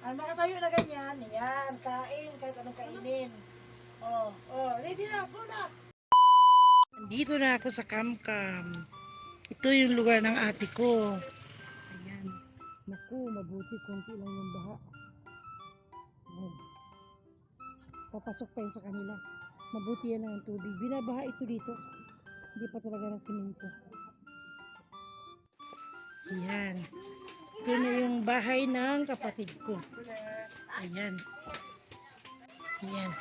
Makatayo na ganyan. Yan, kain, kahit anong kainin. Ready na, go na. Dito na ako sa Kamkam. Ito yung lugar ng ate ko. Ayan. Naku, mabuti konti lang yung baha. Ayan. Papasok pa yun sa kanila. Mabuti yan ang tubig. Binabaha ito dito. Hindi pa talaga ng simento. Ayan. Ito na yung bahay ng kapatid ko. Ayan. Ayan.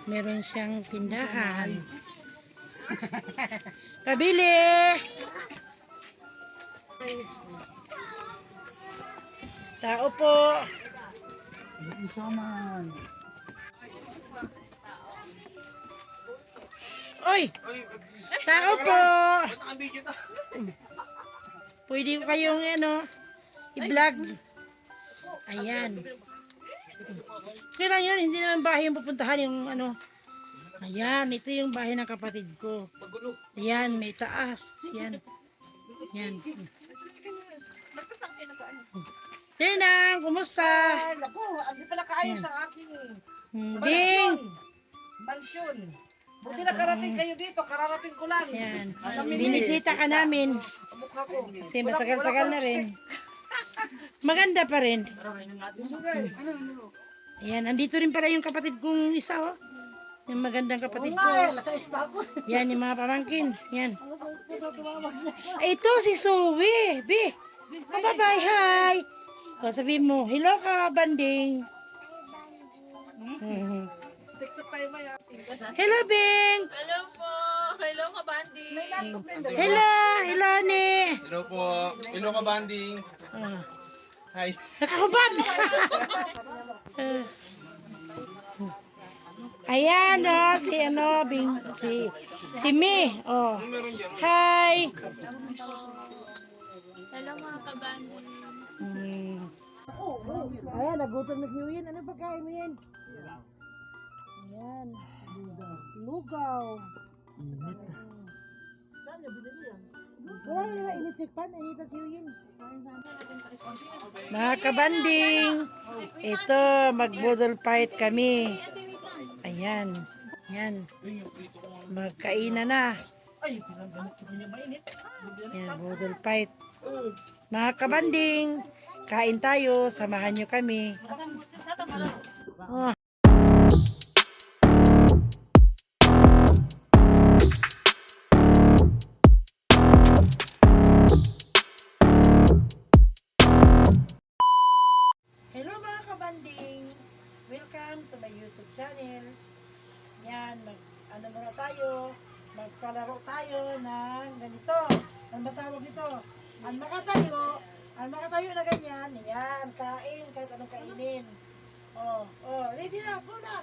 Meron siyang tindahan. Pabili! Tao po. Oy! Tao po! Pwede ko kayong i-vlog. Ayan. Kaya lang yun, hindi naman bahay yung pupuntahan yung Ayan, ito yung bahay ng kapatid ko. Ayan, may taas. Ayan. Ayan. Tinang, kumusta? Naku, hindi pala kaayos ang aking Ding! mansyon. Buti nakarating kayo dito, kararating ko lang. Ayan. Namimili. Binisita ka namin. Ang mukha ko. Kasi matagal-tagal na rin. Maganda pa rin. Ayan, andito rin pala yung kapatid kong isa, oh. Yung magandang kapatid ko. Yan, yung mga pamangkin. Yan. Ito si Zoe. Bi. Bye-bye, hi. O, sabihin mo, hello ka, banding. Hello, Bing. Hello po! Hello ka, Bandi! Hello, hello, ni. Hello po. Hello ka, banding. Hi. Nakahubad. Ayan, si Bing, si Mi. Oh. Hi. Hello mga ka-Bandi! Ayan, nagutom na si Uyin. Ano pagkain mo yan? Ayan. Lugaw. Wala na naman electric pan. Inita si Uyin. Mga kabanding, ito, mag-budol fight kami. Ayan. Ayan. Magkainan na. Ayan, budol fight. Mga kabanding, kain tayo. Samahan nyo kami. Hello mga kabanding. Welcome to my YouTube channel. Yan, muna tayo. Magpalaro tayo ng ganito. Ano ba tawag ito? Ang makatayo na ganyan. Yan, kain, kahit anong kainin. Ready na, go na.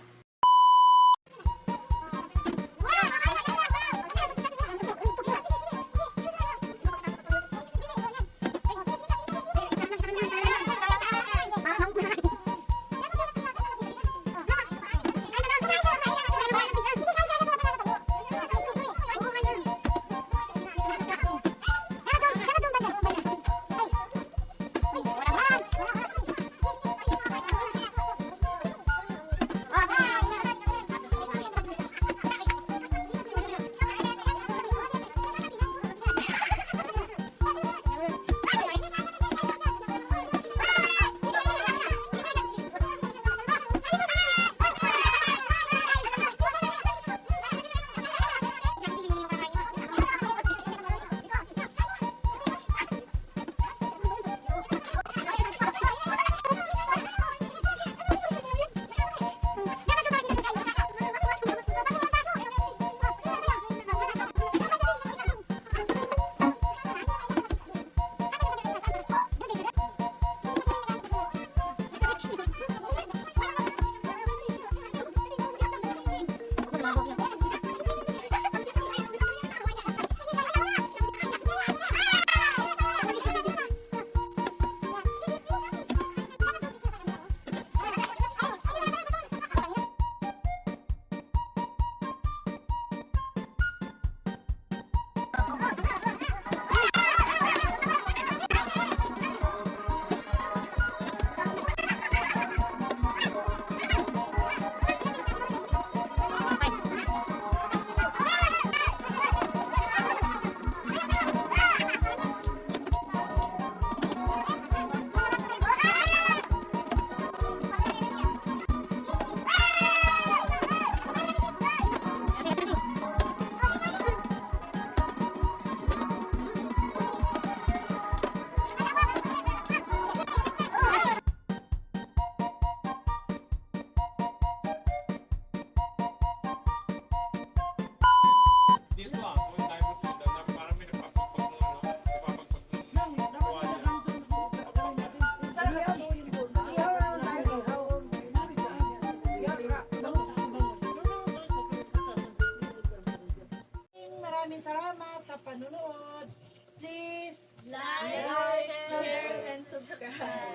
panonood. Please Like, share, and subscribe.